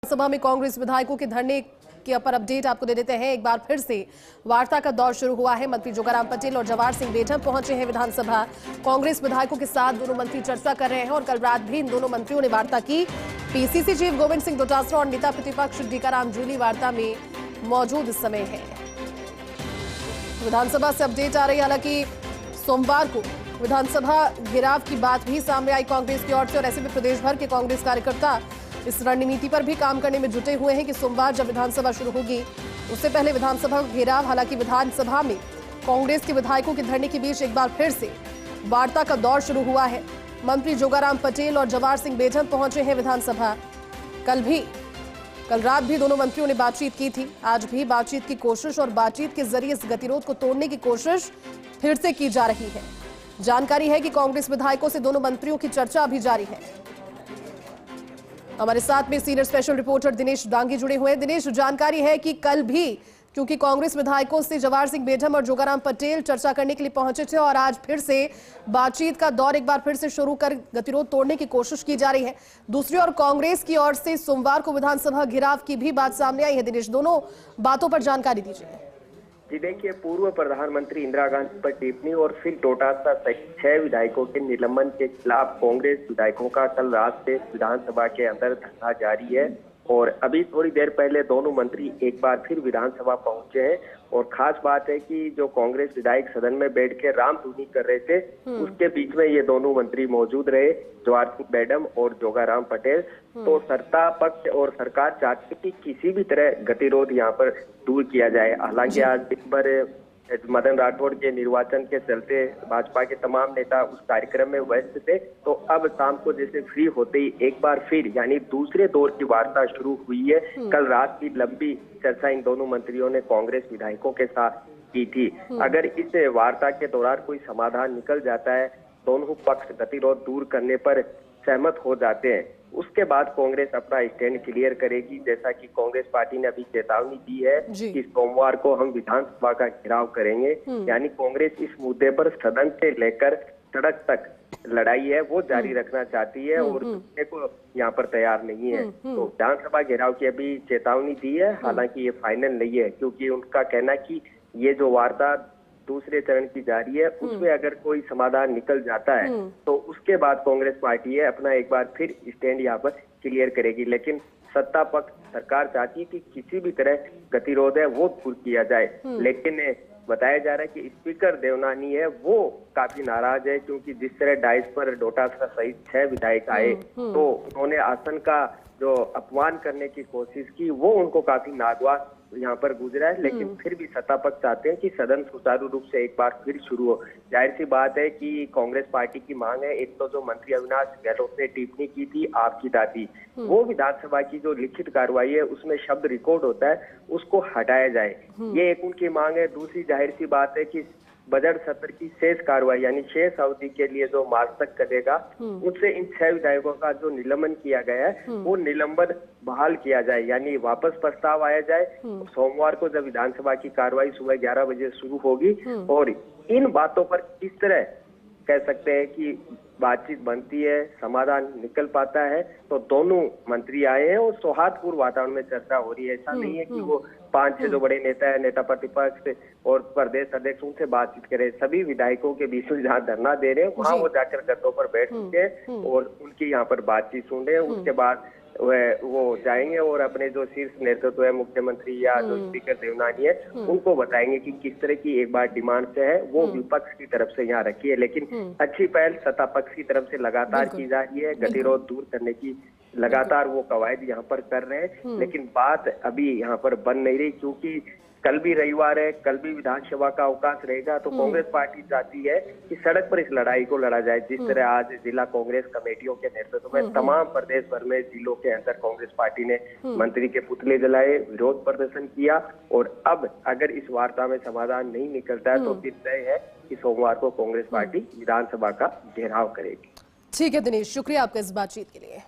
सभा में कांग्रेस विधायकों के धरने की अपर अपडेट आपको दे देते हैं। एक बार फिर से वार्ता का दौर शुरू हुआ है। मंत्री जोगाराम पटेल और जवाहर सिंह बेढम पहुंचे हैं विधानसभा। कांग्रेस विधायकों के साथ दोनों मंत्री चर्चा कर रहे हैं और कल रात भी इन दोनों मंत्रियों ने वार्ता की। पीसीसी चीफ गोविंद सिंह डोटासरा और नेता प्रतिपक्ष टीकाराम जूली वार्ता में मौजूद इस समय है। विधानसभा से अपडेट आ रही है। हालांकि सोमवार को विधानसभा घेराव की बात भी सामने आई कांग्रेस की ओर से और ऐसे में प्रदेश भर के कांग्रेस कार्यकर्ता इस रणनीति पर भी काम करने में जुटे हुए हैं कि सोमवार जब विधानसभा शुरू होगी उससे पहले विधानसभा घेराव। हालांकि विधानसभा में कांग्रेस के विधायकों के धरने के बीच एक बार फिर से वार्ता का दौर शुरू हुआ है। मंत्री जोगाराम पटेल और जवाहर सिंह बेढम पहुंचे हैं विधानसभा। कल रात भी दोनों मंत्रियों ने बातचीत की थी। आज भी बातचीत की कोशिश और बातचीत के जरिए इस गतिरोध को तोड़ने की कोशिश फिर से की जा रही है। जानकारी है कि कांग्रेस विधायकों से दोनों मंत्रियों की चर्चा अभी जारी है। हमारे साथ में senior special reporter Dinesh Dangi जुड़े हुए हैं। दिनेश, जानकारी है कि कल भी क्योंकि कांग्रेस विधायकों से जवाहर सिंह बेढम और जोगाराम पटेल चर्चा करने के लिए पहुंचे थे और आज फिर से बातचीत का दौर एक बार फिर से शुरू कर गतिरोध तोड़ने की कोशिश की जा रही है। दूसरी ओर कांग्रेस की ओर से सोमवार को विधानसभा घेराव की भी बात सामने आई है। दिनेश, दोनों बातों पर जानकारी दीजिए। जी देखिए, पूर्व प्रधानमंत्री इंदिरा गांधी पर टिप्पणी और फिर डोटासरा सहित 6 विधायकों के निलंबन के खिलाफ कांग्रेस विधायकों का कल रात से विधानसभा के अंदर धरना जारी है और अभी थोड़ी देर पहले दोनों मंत्री एक बार फिर विधानसभा पहुंचे हैं। और खास बात है कि जो कांग्रेस विधायक सदन में बैठ के रामधुनी कर रहे थे उसके बीच में ये दोनों मंत्री मौजूद रहे, जवाहर सिंह बेढम और जोगाराम पटेल। तो सत्ता पक्ष और सरकार चाहती है कि किसी भी तरह गतिरोध यहाँ पर दूर किया जाए। हालांकि आज दिन भर मदन राठौड़ के निर्वाचन के चलते भाजपा के तमाम नेता उस कार्यक्रम में व्यस्त थे, तो अब शाम को जैसे फ्री होते ही एक बार फिर यानी दूसरे दौर की वार्ता शुरू हुई है। कल रात की लंबी चर्चा इन दोनों मंत्रियों ने कांग्रेस विधायकों के साथ की थी। अगर इस वार्ता के दौरान कोई समाधान निकल जाता है, दोनों पक्ष गतिरोध दूर करने पर सहमत हो जाते हैं, उसके बाद कांग्रेस अपना स्टैंड क्लियर करेगी। जैसा कि कांग्रेस पार्टी ने अभी चेतावनी दी है कि सोमवार को हम विधानसभा का घेराव करेंगे। यानी कांग्रेस इस मुद्दे पर सदन से लेकर सड़क तक लड़ाई है वो जारी रखना चाहती है और रुकने को यहाँ पर तैयार नहीं है। तो विधानसभा घेराव की अभी चेतावनी दी है। हालांकि ये फाइनल नहीं है क्योंकि उनका कहना कि ये जो वार्ता दूसरे चरण की जारी है उसमें अगर कोई समाधान निकल जाता है तो उसके बाद कांग्रेस पार्टी है अपना एक बार फिर स्टैंड यहाँ पर क्लियर करेगी। लेकिन सत्ता पक्ष सरकार चाहती है कि किसी भी तरह गतिरोध है वो दूर किया जाए। लेकिन बताया जा रहा है कि स्पीकर देवनानी है वो काफी नाराज है क्योंकि जिस तरह डाइस पर डोटासरा सहित 6 विधायक आए तो उन्होंने आसन का जो अपमान करने की कोशिश की वो उनको काफी नागवार यहाँ पर गुजरा है। लेकिन फिर भी सत्ता पक्ष चाहते हैं कि सदन सुचारू रूप से एक बार फिर शुरू हो। जाहिर सी बात है कि कांग्रेस पार्टी की मांग है, एक तो जो मंत्री अविनाश गहलोत ने टिप्पणी की थी आपकी दादी, वो विधानसभा की जो लिखित कार्रवाई है उसमें शब्द रिकॉर्ड होता है उसको हटाया जाए, ये एक उनकी मांग है। दूसरी जाहिर सी बात है कि बजट सत्र की शेष कार्रवाई यानी शेष अवधि के लिए जो मार्च तक करेगा उससे इन 6 विधायकों का जो निलंबन किया गया है वो निलंबन बहाल किया जाए, यानी वापस प्रस्ताव आया जाए। सोमवार को जब विधानसभा की कार्रवाई सुबह 11 बजे शुरू होगी और इन बातों पर किस तरह कह सकते हैं कि बातचीत बनती है, समाधान निकल पाता है, तो दोनों मंत्री आए हैं और सौहार्दपूर्ण वातावरण में चर्चा हो रही है। ऐसा नहीं है कि वो 5-6 जो बड़े नेता है, नेता प्रतिपक्ष और प्रदेश अध्यक्ष उनसे बातचीत करें। सभी विधायकों के बीच में जहाँ धरना दे रहे हैं वहाँ वो जाकर गद्दों पर बैठ चुके हैं और उनकी यहाँ पर बातचीत सुन रहे हैं। उसके बाद वो जाएंगे और अपने जो शीर्ष नेतृत्व है, मुख्यमंत्री या जो स्पीकर देवनानी है, उनको बताएंगे कि किस तरह की एक बार डिमांड से है वो विपक्ष की तरफ से यहाँ रखी है। लेकिन अच्छी पहल सत्ता पक्ष की तरफ से लगातार की जा रही है, गतिरोध दूर करने की लगातार वो कवायद यहाँ पर कर रहे हैं। लेकिन बात अभी यहाँ पर बन नहीं रही क्योंकि कल भी रविवार है, कल भी विधानसभा का अवकाश रहेगा। तो कांग्रेस पार्टी चाहती है कि सड़क पर इस लड़ाई को लड़ा जाए। जिस तरह आज जिला कांग्रेस कमेटियों के नेतृत्व में तमाम प्रदेश भर में जिलों के अंदर कांग्रेस पार्टी ने मंत्री के पुतले जलाए, विरोध प्रदर्शन किया और अब अगर इस वार्ता में समाधान नहीं निकलता है तो फिर तय है कि सोमवार को कांग्रेस पार्टी विधानसभा का घेराव करेगी। ठीक है दिनेश, शुक्रिया आपका इस बातचीत के लिए।